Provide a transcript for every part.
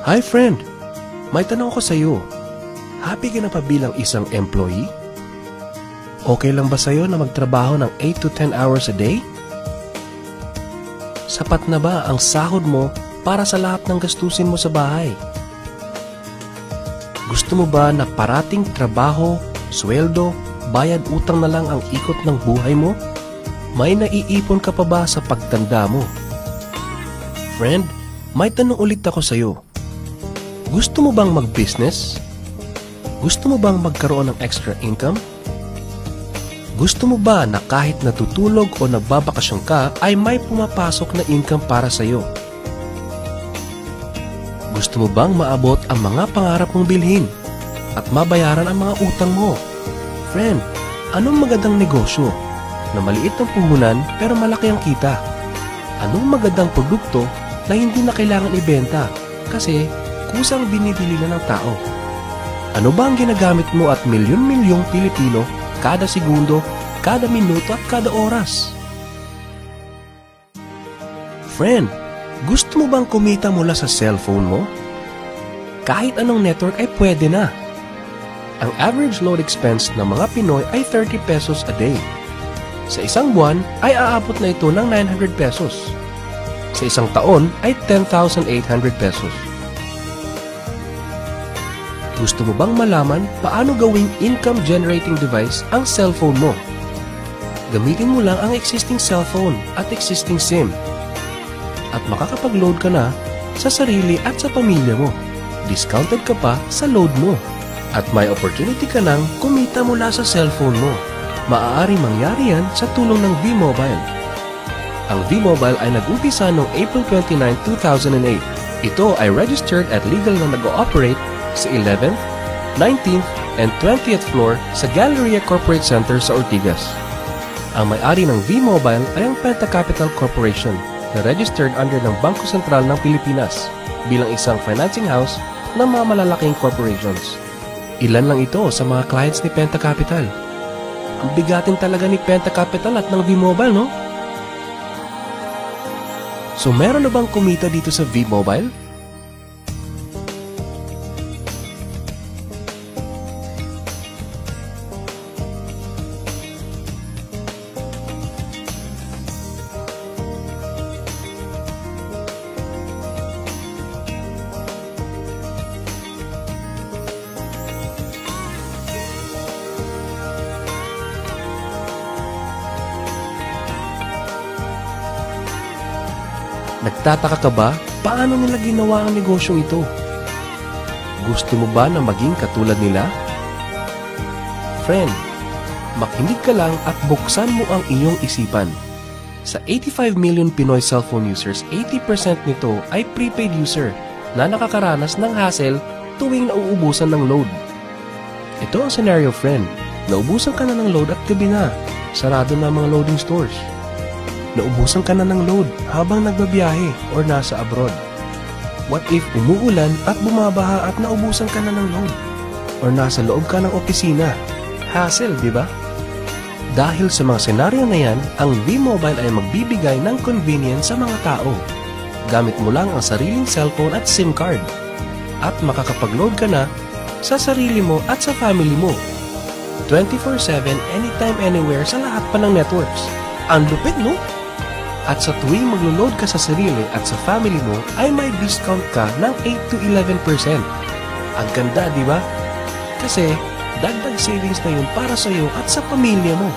Hi friend! May tanong ko sa'yo. Happy ka na pa bilang isang employee? Okay lang ba sa'yo na magtrabaho ng 8 to 10 hours a day? Sapat na ba ang sahod mo para sa lahat ng gastusin mo sa bahay? Gusto mo ba na parating trabaho, sweldo, bayad utang na lang ang ikot ng buhay mo? May naiipon ka pa ba sa pagtanda mo? Friend, may tanong ulit ako sa'yo. Gusto mo bang mag-business? Gusto mo bang magkaroon ng extra income? Gusto mo ba na kahit natutulog o nagbabakasyon ka ay may pumapasok na income para sa'yo? Gusto mo bang maabot ang mga pangarap mong bilhin at mabayaran ang mga utang mo? Friend, anong magandang negosyo na maliit ang puhunan pero malaki ang kita? Anong magandang produkto na hindi na kailangan ibenta kasi kusang binibili na ng tao? Ano ba ang ginagamit mo at milyon-milyong Pilipino kada segundo, kada minuto at kada oras? Friend, gusto mo bang kumita mula sa cellphone mo? Kahit anong network ay pwede na. Ang average load expense ng mga Pinoy ay 30 pesos a day. Sa isang buwan ay aabot na ito ng 900 pesos. Sa isang taon ay 10,800 pesos. Gusto mo bang malaman paano gawing income-generating device ang cellphone mo? Gamitin mo lang ang existing cellphone at existing SIM. At makakapag-load ka na sa sarili at sa pamilya mo. Discounted ka pa sa load mo. At may opportunity ka nang kumita mula sa cellphone mo. Maaaring mangyari yan sa tulong ng V-Mobile. Ang V-Mobile ay nag-umpisa noong April 29, 2008. Ito ay registered at legal na nag-ooperate sa 11th, 19th, and 20th floor sa Galleria Corporate Center sa Ortigas. Ang may-ari ng V-Mobile ay ang Penta Capital Corporation na registered under ng Bangko Sentral ng Pilipinas bilang isang financing house ng mga malalaking corporations. Ilan lang ito sa mga clients ni Penta Capital. Ang bigatin talaga ni Penta Capital at ng V-Mobile, no? So meron na bang kumita dito sa V-Mobile? Nagtataka ka ba paano nila ginawa ang negosyong ito? Gusto mo ba na maging katulad nila? Friend, makinig ka lang at buksan mo ang iyong isipan. Sa 85 million Pinoy cellphone users, 80% nito ay prepaid user na nakakaranas ng hassle tuwing nauubusan ng load. Ito ang scenario, friend. Naubusan ka na ng load at gabi na. Sarado na ang mga loading stores. Naubusan ka na ng load habang nagbabiyahe or nasa abroad. What if umuulan at bumabaha at naubusan ka na ng load? Or nasa loob ka ng opisina? Hassle, di ba? Dahil sa mga senaryo na yan, ang V-Mobile ay magbibigay ng convenience sa mga tao. Gamit mo lang ang sariling cellphone at SIM card. At makakapag-load ka na sa sarili mo at sa family mo. 24/7, anytime, anywhere sa lahat pa ng networks. Ang lupit, no? At sa tuwing maglo-load ka sa sarili at sa family mo, ay may discount ka ng 8 to 11%. Ang ganda, di ba? Kasi dagdag savings na yun para sa iyo at sa pamilya mo.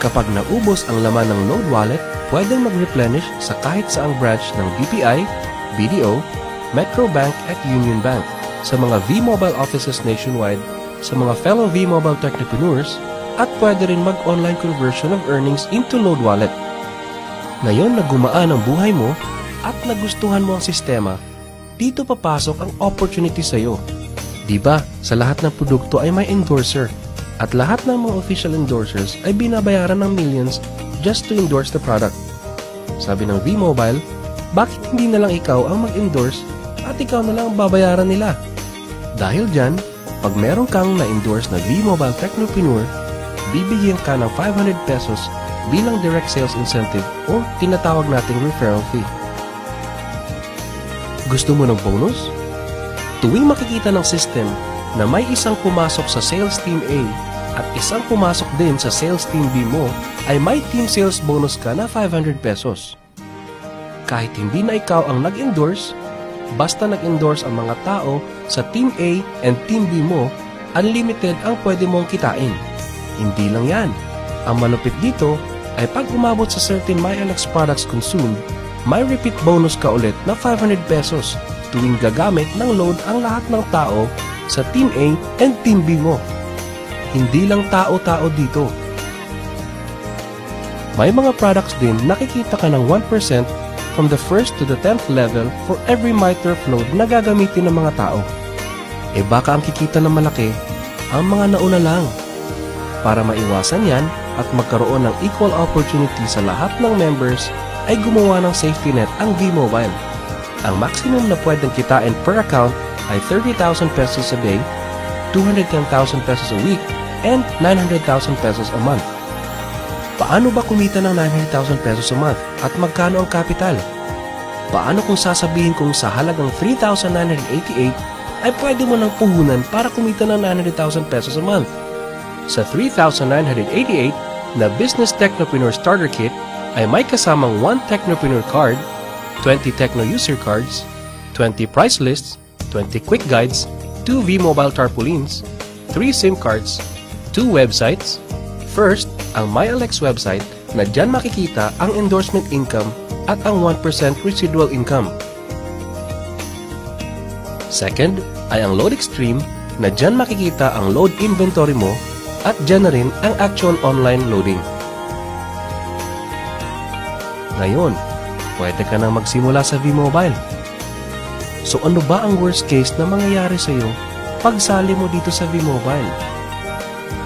Kapag naubos ang laman ng load wallet, pwedeng mag-replenish sa kahit saang branch ng BPI, BDO, Metro Bank at Union Bank, sa mga V-Mobile offices nationwide, sa mga fellow V-Mobile technopreneurs, at pwede rin mag-online conversion of earnings into load wallet. Ngayon na gumaan ang buhay mo at nagustuhan mo ang sistema, dito papasok ang opportunity sa iyo. Diba, sa lahat ng produkto ay may endorser at lahat ng mga official endorsers ay binabayaran ng millions just to endorse the product. Sabi ng V-Mobile, bakit hindi na lang ikaw ang mag-endorse at ikaw na lang ang babayaran nila? Dahil dyan, pag meron kang na-endorse na V-Mobile Technopreneur, bibigyan ka ng 500 pesos bilang direct sales incentive o tinatawag nating referral fee. Gusto mo ng bonus? Tuwing makikita ng system na may isang pumasok sa sales team A at isang pumasok din sa sales team B mo, ay may team sales bonus ka na 500 pesos. Kahit hindi na ikaw ang nag-endorse, basta nag-endorse ang mga tao sa team A and team B mo, unlimited ang pwede mong kitain. Hindi lang yan. Ang malupit dito ay pag umabot sa certain MyLX products consumed, may repeat bonus ka ulit na 500 pesos tuwing gagamit ng load ang lahat ng tao sa team A and team B mo. Hindi lang tao-tao dito. May mga products din nakikita ka ng 1% from the 1st to the 10th level for every MyTurf load na gagamitin ng mga tao. E baka ang kikita ng malaki ang mga nauna lang. Para maiwasan yan at magkaroon ng equal opportunity sa lahat ng members, ay gumawa ng safety net ang V-Mobile. Ang maximum na pwedeng kitain per account ay 30,000 pesos a day, 210,000 pesos a week, and 900,000 pesos a month. Paano ba kumita ng 900,000 pesos a month at magkano ang capital? Paano kung sasabihin kong sa halagang 3,988 ay pwede mo nang puhunan para kumita ng 900,000 pesos a month? Sa 3,988 na Business Technopreneur Starter Kit ay may kasamang 1 Technopreneur Card, 20 Techno User Cards, 20 Price Lists, 20 Quick Guides, 2 V-Mobile Tarpaulins, 3 SIM cards, 2 websites. First, ang MyLX website na dyan makikita ang endorsement income at ang 1% residual income. Second, ay ang Load Extreme na dyan makikita ang load inventory mo at dyan na rin ang actual online loading. Ngayon, pwede ka nang magsimula sa V-Mobile. So ano ba ang worst case na mangyayari sa iyo pag sali mo dito sa V-Mobile?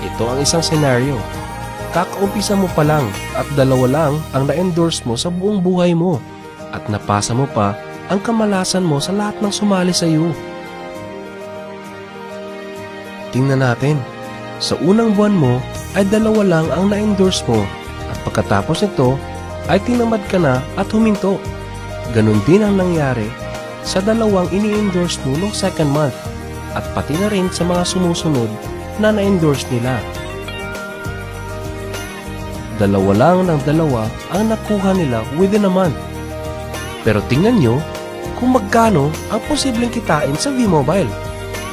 Ito ang isang senaryo. Kakaumpisa mo pa lang at 2 lang ang na-endorse mo sa buong buhay mo at napasa mo pa ang kamalasan mo sa lahat ng sumali sa iyo. Tingnan natin. Sa unang buwan mo ay 2 lang ang na-endorse mo at pagkatapos nito ay tinamad ka na at huminto. Ganon din ang nangyari sa 2 ini-endorse mo noong second month at pati na rin sa mga sumusunod na na-endorse nila. 2 lang ng 2 ang nakuha nila within a month. Pero tingnan nyo kung magkano ang posibleng kitain sa V-Mobile.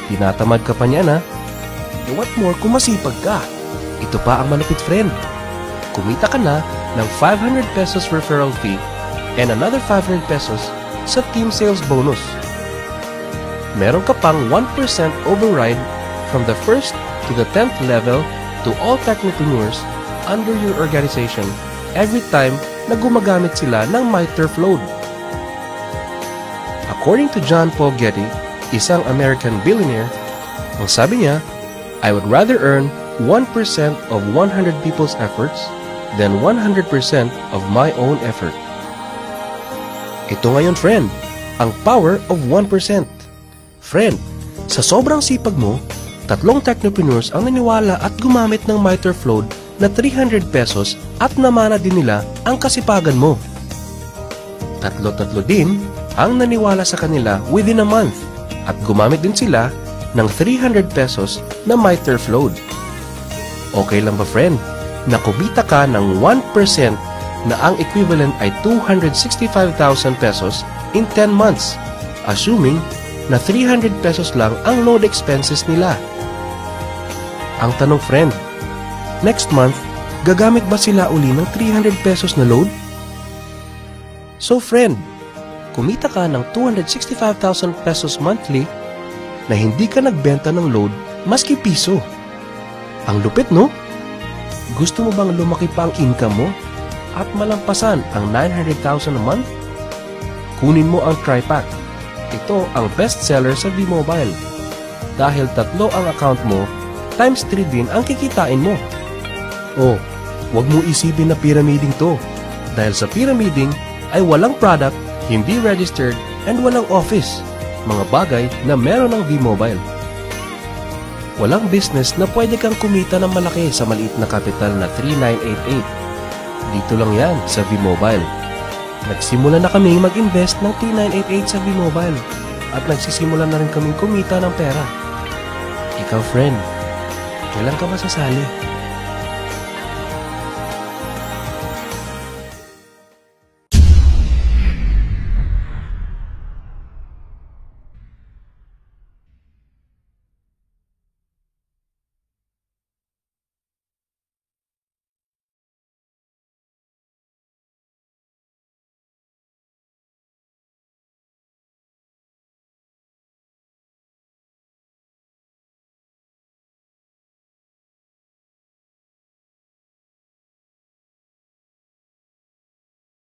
Tinatamad ka pa niya na? E what more kung masipag ka? Ito pa ang malupit, friend. Kumita ka na ng 500 pesos referral fee and another 500 pesos sa team sales bonus. Meron ka pang 1% override from the 1st to the 10th level to all technopreneurs under your organization every time na gumagamit sila ng MyTurf load. According to John Paul Getty, isang American billionaire, ang sabi niya, I would rather earn 1% of 100 people's efforts than 100% of my own effort. Ito ngayon, friend, ang power of 1%. Friend, sa sobrang sipag mo, 3 technopreneurs ang naniwala at gumamit ng MyTurf load na 300 pesos at namana din nila ang kasipagan mo. 3 din ang naniwala sa kanila within a month at gumamit din sila ng 300 pesos na MyTurf load. Okay lang ba, friend, na kumita ka ng 1% na ang equivalent ay 265,000 pesos in 10 months, assuming na 300 pesos lang ang load expenses nila? Ang tanong, friend, next month, gagamit ba sila uli ng 300 pesos na load? So, friend, kumita ka ng 265,000 pesos monthly na hindi ka nagbenta ng load maski piso. Ang lupit, no? Gusto mo bang lumaki pa ang income mo at malampasan ang 900,000 a month? Kunin mo ang TriPack. Ito ang best seller sa V-Mobile. Dahil 3 ang account mo, times 3 din ang kikitain mo. Oh, wag mo isipin na pyramiding to. Dahil sa pyramiding ay walang product, hindi registered, and walang office. Mga bagay na meron ng V-Mobile. Walang business na pwede kang kumita ng malaki sa maliit na kapital na 3,988. Dito lang yan sa V-Mobile. Nagsimula na kami mag-invest ng 3,988 sa V-Mobile. at nagsisimula na rin kaming kumita ng pera. Ikaw, friend, kailan ka ba sasali?